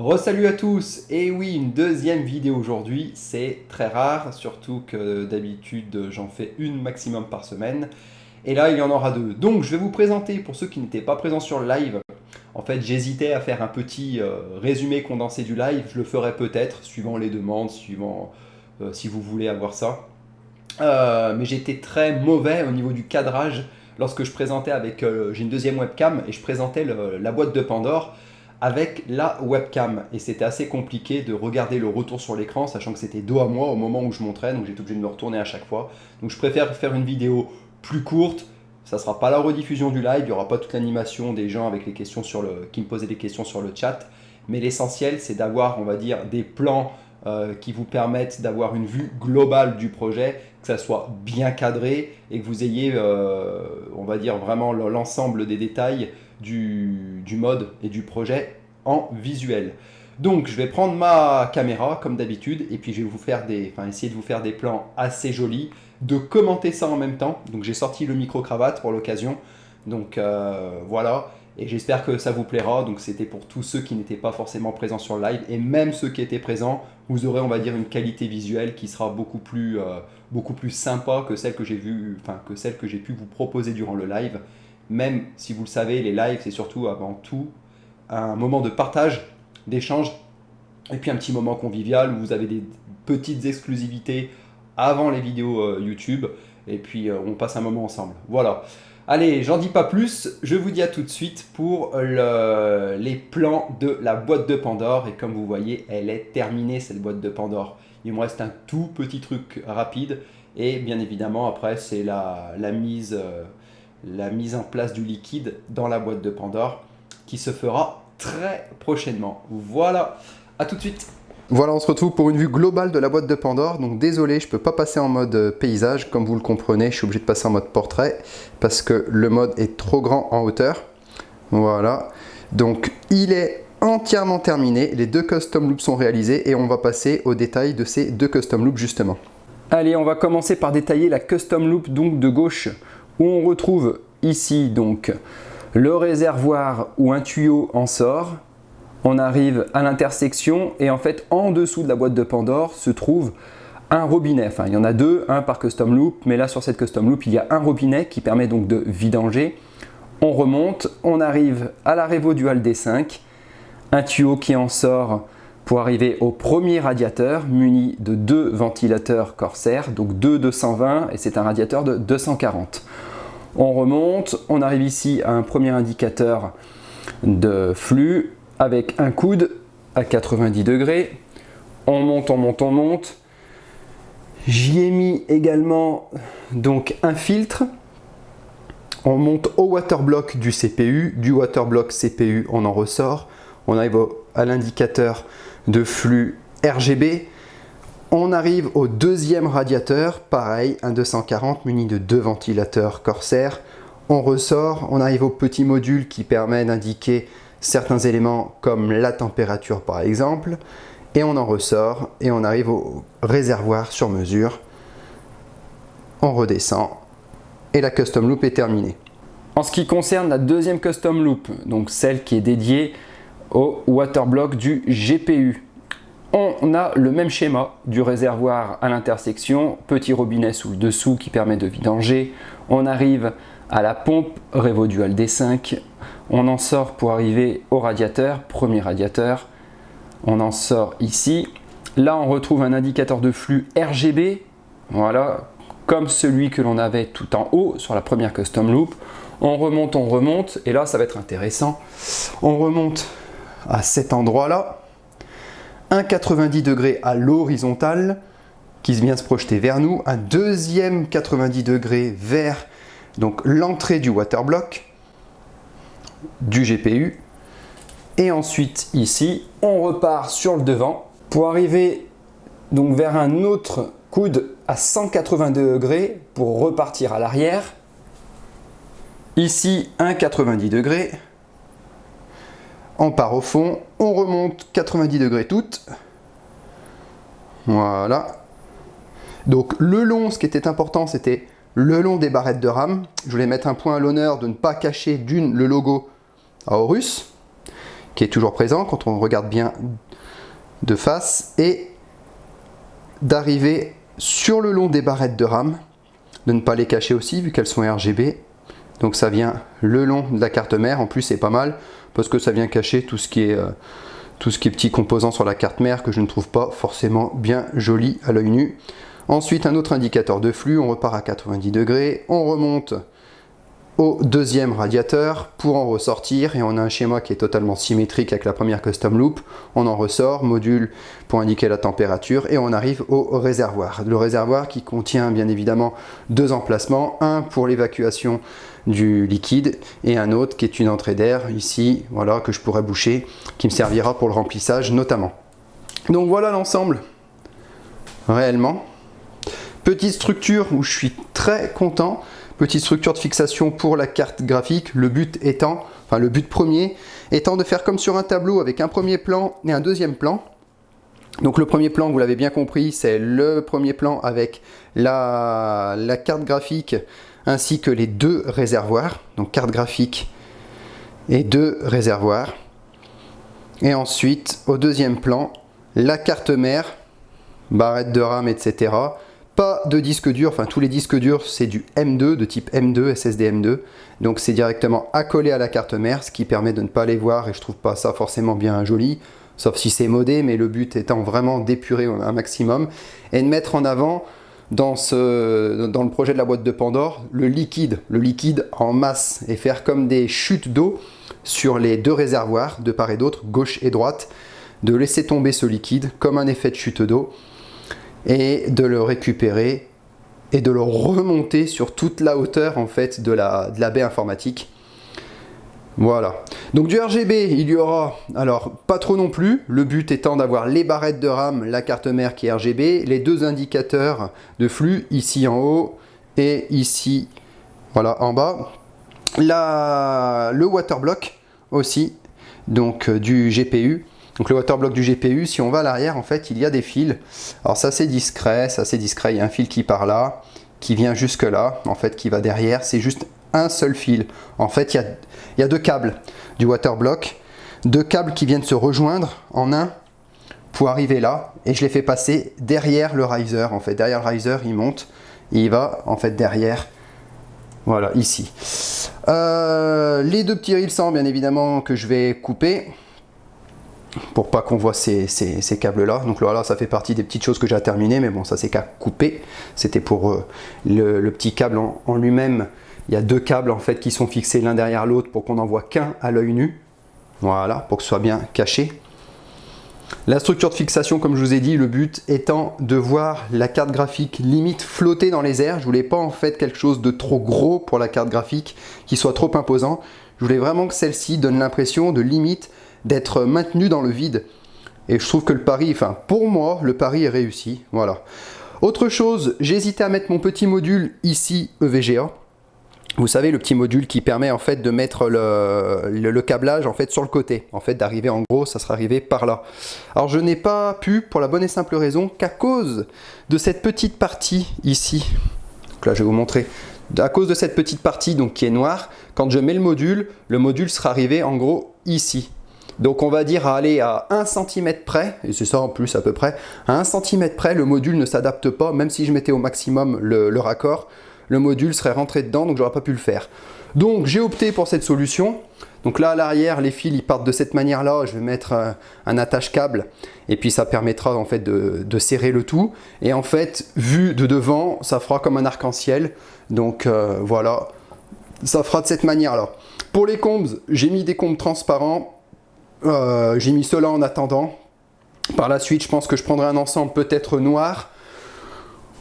Re-salut à tous, et oui, une deuxième vidéo aujourd'hui, c'est très rare, surtout que d'habitude j'en fais une maximum par semaine, et là il y en aura deux. Donc je vais vous présenter, pour ceux qui n'étaient pas présents sur le live, en fait j'hésitais à faire un petit résumé condensé du live, je le ferai peut-être, suivant les demandes, suivant si vous voulez avoir ça. Mais j'étais très mauvais au niveau du cadrage lorsque je présentais avec, j'ai une deuxième webcam, et je présentais la boîte de Pandore avec la webcam, et c'était assez compliqué de regarder le retour sur l'écran sachant que c'était dos à moi au moment où je montrais, donc j'étais obligé de me retourner à chaque fois. Donc je préfère faire une vidéo plus courte, ça sera pas la rediffusion du live, il n'y aura pas toute l'animation des gens avec les questions qui me posaient des questions sur le chat, mais l'essentiel c'est d'avoir, on va dire, des plans qui vous permettent d'avoir une vue globale du projet, que ça soit bien cadré et que vous ayez, on va dire, vraiment l'ensemble des détails du mode et du projet en visuel. Donc je vais prendre ma caméra comme d'habitude et puis je vais essayer de vous faire des plans assez jolis, de commenter ça en même temps. Donc j'ai sorti le micro-cravate pour l'occasion, donc voilà, et j'espère que ça vous plaira. Donc c'était pour tous ceux qui n'étaient pas forcément présents sur le live, et même ceux qui étaient présents, vous aurez, on va dire, une qualité visuelle qui sera beaucoup plus sympa que celle que j'ai pu vous proposer durant le live. Même si vous le savez, les lives, c'est surtout avant tout un moment de partage, d'échange, et puis un petit moment convivial où vous avez des petites exclusivités avant les vidéos YouTube, et puis on passe un moment ensemble. Voilà. Allez, j'en dis pas plus, je vous dis à tout de suite pour les plans de la boîte de Pandore, et comme vous voyez, elle est terminée cette boîte de Pandore. Il me reste un tout petit truc rapide, et bien évidemment après c'est la mise en place du liquide dans la boîte de Pandore qui se fera très prochainement. Voilà, à tout de suite. Voilà, on se retrouve pour une vue globale de la boîte de Pandore. Donc désolé, je ne peux pas passer en mode paysage, comme vous le comprenez, je suis obligé de passer en mode portrait parce que le mode est trop grand en hauteur. Voilà, donc il est entièrement terminé, les deux custom loops sont réalisés et on va passer au détail de ces deux custom loops justement. Allez, on va commencer par détailler la custom loop donc de gauche, où on retrouve ici donc le réservoir où un tuyau en sort. On arrive à l'intersection et en fait en dessous de la boîte de Pandore se trouve un robinet. Enfin il y en a deux, un par custom loop, mais là sur cette custom loop il y a un robinet qui permet donc de vidanger. On remonte, on arrive à la Revo Dual D5, un tuyau qui en sort pour arriver au premier radiateur muni de deux ventilateurs Corsair, donc deux 220 et c'est un radiateur de 240. On remonte, on arrive ici à un premier indicateur de flux avec un coude à 90 degrés. On monte, on monte, on monte. J'y ai mis également donc un filtre. On monte au waterblock du CPU. Du waterblock CPU, on en ressort. On arrive à l'indicateur de flux RGB. On arrive au deuxième radiateur, pareil, un 240 muni de deux ventilateurs Corsair. On ressort, on arrive au petit module qui permet d'indiquer certains éléments comme la température par exemple, et on en ressort et on arrive au réservoir sur mesure. On redescend et la custom loop est terminée. En ce qui concerne la deuxième custom loop, donc celle qui est dédiée au waterblock du GPU, on a le même schéma du réservoir à l'intersection, petit robinet sous le dessous qui permet de vidanger. On arrive à la pompe Revo Dual D5, on en sort pour arriver au radiateur, premier radiateur. On en sort ici. Là, on retrouve un indicateur de flux RGB, voilà, comme celui que l'on avait tout en haut sur la première custom loop. On remonte, et là, ça va être intéressant. On remonte à cet endroit-là. Un 90 degrés à l'horizontale qui vient se projeter vers nous, un deuxième 90 degrés vers donc l'entrée du waterblock du GPU, et ensuite ici on repart sur le devant pour arriver donc vers un autre coude à 180 degrés pour repartir à l'arrière. Ici un 90 degrés. On part au fond, on remonte 90 degrés toutes. Voilà. Donc le long, ce qui était important, c'était le long des barrettes de RAM. Je voulais mettre un point à l'honneur de ne pas cacher le logo à Aorus, qui est toujours présent quand on regarde bien de face, et d'arriver sur le long des barrettes de RAM, de ne pas les cacher aussi vu qu'elles sont RGB. Donc ça vient le long de la carte mère. En plus c'est pas mal parce que ça vient cacher tout ce qui est petits composants sur la carte mère que je ne trouve pas forcément bien joli à l'œil nu. Ensuite un autre indicateur de flux, on repart à 90 degrés, on remonte au deuxième radiateur pour en ressortir, et on a un schéma qui est totalement symétrique avec la première custom loop. On en ressort, module pour indiquer la température, et on arrive au réservoir. Le réservoir qui contient bien évidemment deux emplacements, un pour l'évacuation du liquide et un autre qui est une entrée d'air ici, voilà, que je pourrais boucher, qui me servira pour le remplissage notamment. Donc voilà l'ensemble réellement. Petite structure où je suis très content. Petite structure de fixation pour la carte graphique, le but premier étant de faire comme sur un tableau avec un premier plan et un deuxième plan. Donc le premier plan, vous l'avez bien compris, c'est le premier plan avec la carte graphique ainsi que les deux réservoirs, donc carte graphique et deux réservoirs. Et ensuite, au deuxième plan, la carte mère, barrette de RAM, etc. Pas de disque dur, enfin tous les disques durs c'est du M2, de type M2, SSD M2, donc c'est directement accolé à la carte mère, ce qui permet de ne pas les voir, et je trouve pas ça forcément bien joli, sauf si c'est modé, mais le but étant vraiment d'épurer un maximum, et de mettre en avant dans le projet de la boîte de Pandore, le liquide en masse, et faire comme des chutes d'eau sur les deux réservoirs, de part et d'autre, gauche et droite, de laisser tomber ce liquide comme un effet de chute d'eau, et de le récupérer et de le remonter sur toute la hauteur en fait de la baie informatique. Voilà. Donc du RGB, il y aura, alors pas trop non plus, le but étant d'avoir les barrettes de RAM, la carte mère qui est RGB, les deux indicateurs de flux, ici en haut et ici, voilà, en bas. Le waterblock aussi, donc du GPU. Donc le waterblock du GPU, si on va à l'arrière, en fait, il y a des fils. Alors ça c'est discret, il y a un fil qui part là, qui vient jusque là, en fait, qui va derrière. C'est juste un seul fil. En fait, il y a deux câbles du waterblock, deux câbles qui viennent se rejoindre en un pour arriver là. Et je les fais passer derrière le riser. En fait, derrière le riser, il monte et il va en fait derrière. Voilà, ici. Les deux petits rilsans, bien évidemment, que je vais couper, pour pas qu'on voit ces câbles là. Donc là ça fait partie des petites choses que j'ai à terminer, mais bon, ça c'est qu'à couper. C'était pour le petit câble en lui-même. Il y a deux câbles en fait qui sont fixés l'un derrière l'autre pour qu'on n'en voit qu'un à l'œil nu, voilà, pour que ce soit bien caché. La structure de fixation, comme je vous ai dit, le but étant de voir la carte graphique limite flotter dans les airs. Je voulais pas en fait quelque chose de trop gros pour la carte graphique, qui soit trop imposant. Je voulais vraiment que celle-ci donne l'impression de limite d'être maintenu dans le vide, et je trouve que le pari, enfin pour moi, le pari est réussi. Voilà. Autre chose, j'ai hésité à mettre mon petit module ici EVGA. Vous savez, le petit module qui permet en fait de mettre le câblage en fait sur le côté, en fait d'arriver, en gros ça sera arrivé par là. Alors je n'ai pas pu, pour la bonne et simple raison qu'à cause de cette petite partie ici, donc là je vais vous montrer. À cause de cette petite partie donc qui est noire, quand je mets le module sera arrivé en gros ici. Donc on va dire aller à 1 cm près, et c'est ça en plus à peu près, à 1 cm près, le module ne s'adapte pas, même si je mettais au maximum le raccord, le module serait rentré dedans, donc j'aurais pas pu le faire. Donc j'ai opté pour cette solution. Donc là à l'arrière, les fils ils partent de cette manière-là, je vais mettre un attache-câble, et puis ça permettra en fait de serrer le tout. Et en fait, vu de devant, ça fera comme un arc-en-ciel. Donc voilà, ça fera de cette manière-là. Pour les combes, j'ai mis des combes transparents. J'ai mis cela en attendant. Par la suite, je pense que je prendrai un ensemble peut-être noir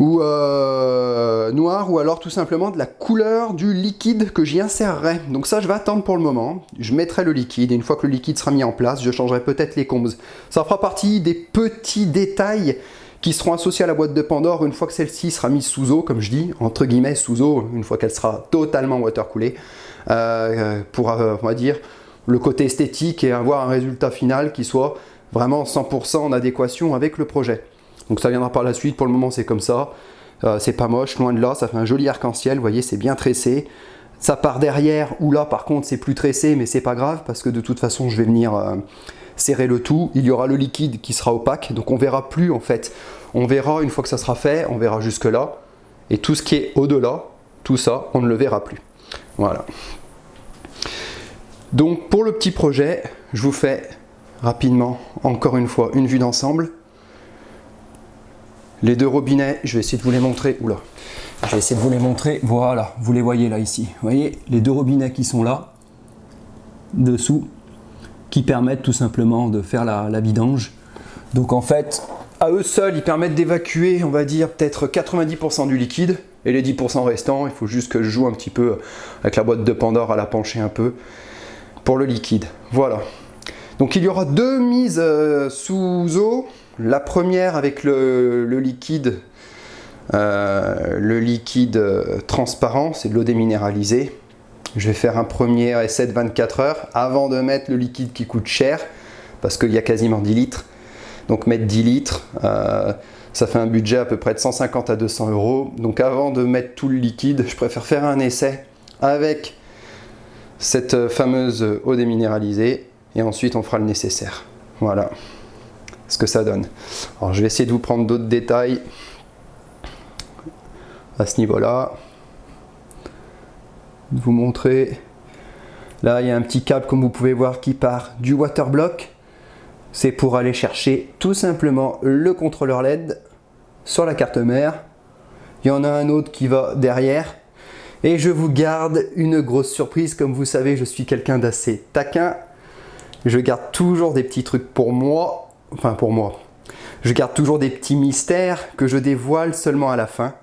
ou alors tout simplement de la couleur du liquide que j'y insérerai. Donc ça, je vais attendre pour le moment. Je mettrai le liquide, et une fois que le liquide sera mis en place, je changerai peut-être les combes. Ça fera partie des petits détails qui seront associés à la boîte de Pandore une fois que celle-ci sera mise sous eau, comme je dis, entre guillemets sous eau, une fois qu'elle sera totalement watercoolée, pour on va dire le côté esthétique et avoir un résultat final qui soit vraiment 100% en adéquation avec le projet. Donc ça viendra par la suite, pour le moment c'est comme ça, c'est pas moche, loin de là, ça fait un joli arc-en-ciel, vous voyez, c'est bien tressé, ça part derrière, ou là par contre c'est plus tressé, mais c'est pas grave parce que de toute façon je vais venir serrer le tout. Il y aura le liquide qui sera opaque, donc on verra plus en fait. On verra une fois que ça sera fait, on verra jusque là, et tout ce qui est au-delà, tout ça, on ne le verra plus. Voilà. Donc pour le petit projet, je vous fais rapidement, encore une fois, une vue d'ensemble. Les deux robinets, je vais essayer de vous les montrer. Oula, je vais essayer de vous les montrer. Voilà, vous les voyez là ici. Vous voyez les deux robinets qui sont là, dessous, qui permettent tout simplement de faire la vidange. Donc en fait, à eux seuls, ils permettent d'évacuer, on va dire, peut-être 90% du liquide. Et les 10% restants, il faut juste que je joue un petit peu avec la boîte de Pandore à la pencher un peu pour le liquide. Voilà. Donc il y aura deux mises sous eau. La première avec le liquide transparent, c'est de l'eau déminéralisée. Je vais faire un premier essai de 24 heures avant de mettre le liquide qui coûte cher, parce qu'il y a quasiment 10 litres. Donc mettre 10 litres, ça fait un budget à peu près de 150 à 200 euros. Donc avant de mettre tout le liquide, je préfère faire un essai avec cette fameuse eau déminéralisée et ensuite on fera le nécessaire. Voilà ce que ça donne. Alors je vais essayer de vous prendre d'autres détails à ce niveau-là. De vous montrer. Là il y a un petit câble comme vous pouvez voir qui part du waterblock. C'est pour aller chercher tout simplement le contrôleur LED sur la carte mère. Il y en a un autre qui va derrière. Et je vous garde une grosse surprise. Comme vous savez, je suis quelqu'un d'assez taquin. Je garde toujours des petits trucs pour moi. Enfin pour moi. Je garde toujours des petits mystères que je dévoile seulement à la fin.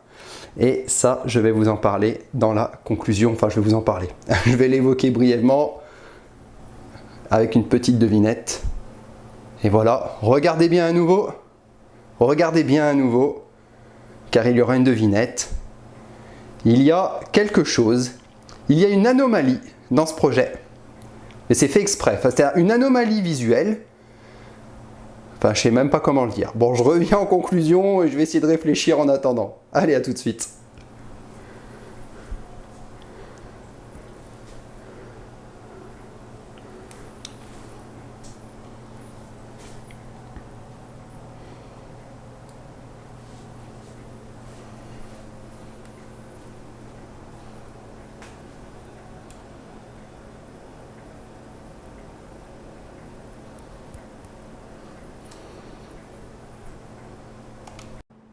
Et ça, je vais vous en parler dans la conclusion. Enfin, je vais vous en parler. Je vais l'évoquer brièvement avec une petite devinette. Et voilà, regardez bien à nouveau. Regardez bien à nouveau. Car il y aura une devinette. Il y a quelque chose. Il y a une anomalie dans ce projet. Et c'est fait exprès. Enfin, c'est une anomalie visuelle. Enfin, je sais même pas comment le dire. Bon, je reviens en conclusion et je vais essayer de réfléchir en attendant. Allez, à tout de suite.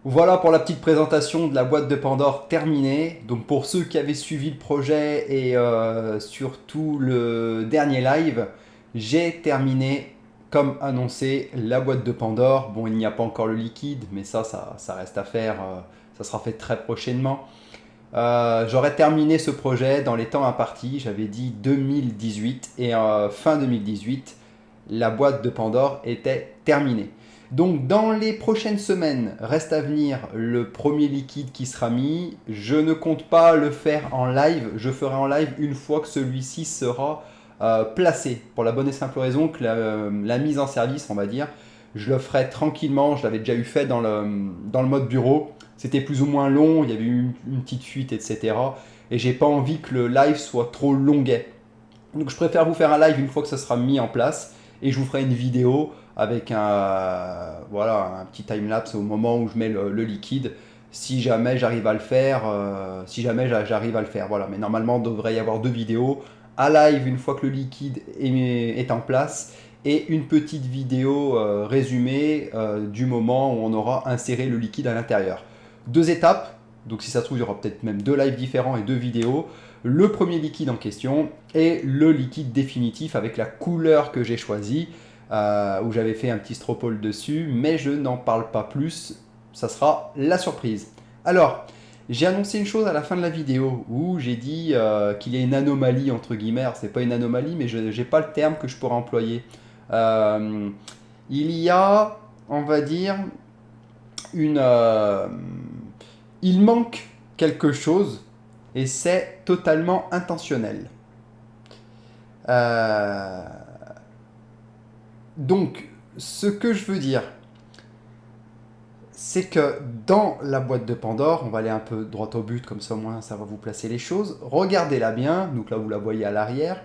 Voilà pour la petite présentation de la boîte de Pandore terminée. Donc pour ceux qui avaient suivi le projet et surtout le dernier live, j'ai terminé comme annoncé la boîte de Pandore. Bon, il n'y a pas encore le liquide, mais ça reste à faire. Ça sera fait très prochainement. J'aurais terminé ce projet dans les temps impartis. J'avais dit 2018 et fin 2018, la boîte de Pandore était terminée. Donc dans les prochaines semaines, reste à venir le premier liquide qui sera mis. Je ne compte pas le faire en live, je ferai en live une fois que celui-ci sera placé. Pour la bonne et simple raison que la mise en service, on va dire, je le ferai tranquillement. Je l'avais déjà eu fait dans le mode bureau. C'était plus ou moins long, il y avait eu une petite fuite, etc. Et j'ai pas envie que le live soit trop longuet. Donc je préfère vous faire un live une fois que ça sera mis en place. Et je vous ferai une vidéo avec voilà, un petit timelapse au moment où je mets le liquide, si jamais j'arrive à le faire, voilà. Mais normalement, il devrait y avoir deux vidéos, un live une fois que le liquide est en place et une petite vidéo résumée du moment où on aura inséré le liquide à l'intérieur. Deux étapes, donc si ça se trouve, il y aura peut-être même deux lives différents et deux vidéos. Le premier liquide en question et le liquide définitif avec la couleur que j'ai choisie. Où j'avais fait un petit stropole dessus, mais je n'en parle pas plus, ça sera la surprise. Alors, j'ai annoncé une chose à la fin de la vidéo, où j'ai dit qu'il y a une anomalie, entre guillemets. Alors, c'est pas une anomalie, mais je n'ai pas le terme que je pourrais employer. Il y a, on va dire, il manque quelque chose, et c'est totalement intentionnel. Donc, ce que je veux dire, c'est que dans la boîte de Pandore, on va aller un peu droit au but, comme ça au moins ça va vous placer les choses. Regardez-la bien, donc là vous la voyez à l'arrière.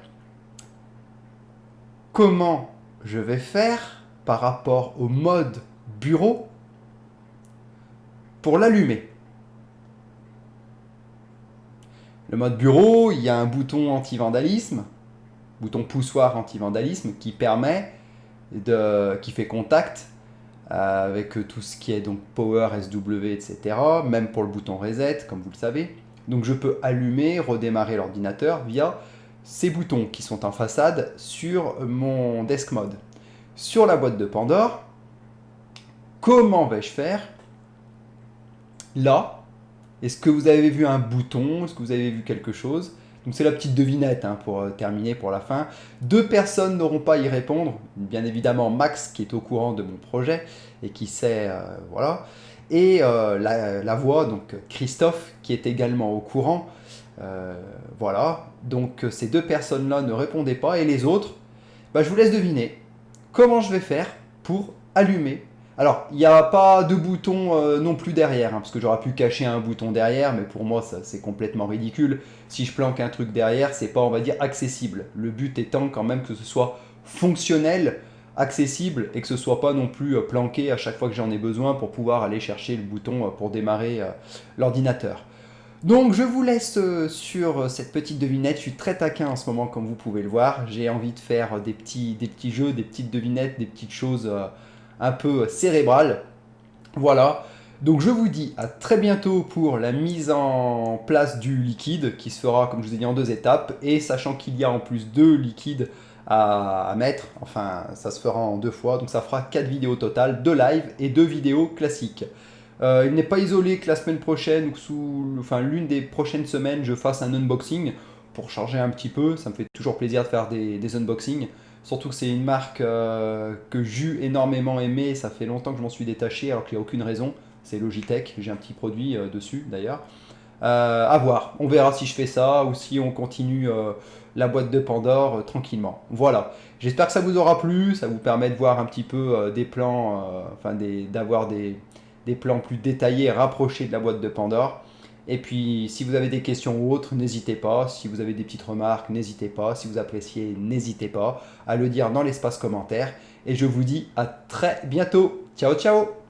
Comment je vais faire par rapport au mode bureau pour l'allumer. Le mode bureau, il y a un bouton anti-vandalisme, bouton poussoir anti-vandalisme qui fait contact avec tout ce qui est donc Power, SW, etc. Même pour le bouton Reset, comme vous le savez. Donc je peux allumer, redémarrer l'ordinateur via ces boutons qui sont en façade sur mon Desk Mode. Sur la boîte de Pandore, comment vais-je faire? Là, est-ce que vous avez vu un bouton? Est-ce que vous avez vu quelque chose? Donc c'est la petite devinette pour terminer pour la fin. 2 personnes n'auront pas à y répondre. Bien évidemment Max qui est au courant de mon projet et qui sait, voilà. Et la voix, donc Christophe qui est également au courant. Voilà. Donc ces 2 personnes-là ne répondaient pas et les autres, je vous laisse deviner comment je vais faire pour allumer. Alors, il n'y a pas de bouton non plus derrière, parce que j'aurais pu cacher un bouton derrière, mais pour moi, ça c'est complètement ridicule. Si je planque un truc derrière, c'est pas, on va dire, accessible. Le but étant quand même que ce soit fonctionnel, accessible, et que ce soit pas non plus planqué à chaque fois que j'en ai besoin pour pouvoir aller chercher le bouton pour démarrer l'ordinateur. Donc je vous laisse sur cette petite devinette. Je suis très taquin en ce moment comme vous pouvez le voir. J'ai envie de faire des petits jeux, des petites devinettes, des petites choses un peu cérébrales. Voilà. Donc je vous dis à très bientôt pour la mise en place du liquide qui se fera comme je vous ai dit en 2 étapes. Et sachant qu'il y a en plus 2 liquides à mettre, enfin ça se fera en 2 fois. Donc ça fera 4 vidéos totales, 2 live et 2 vidéos classiques. Il n'est pas isolé que la semaine prochaine ou l'une des prochaines semaines, je fasse un unboxing pour changer un petit peu. Ça me fait toujours plaisir de faire des unboxings. Surtout que c'est une marque que j'ai énormément aimée. Ça fait longtemps que je m'en suis détaché alors qu'il n'y a aucune raison. C'est Logitech. J'ai un petit produit dessus d'ailleurs. À voir. On verra si je fais ça ou si on continue la boîte de Pandore tranquillement. Voilà. J'espère que ça vous aura plu. Ça vous permet de voir un petit peu des plans, d'avoir des plans plus détaillés et rapprochés de la boîte de Pandore. Et puis, si vous avez des questions ou autres, n'hésitez pas. Si vous avez des petites remarques, n'hésitez pas. Si vous appréciez, n'hésitez pas à le dire dans l'espace commentaire. Et je vous dis à très bientôt. Ciao, ciao!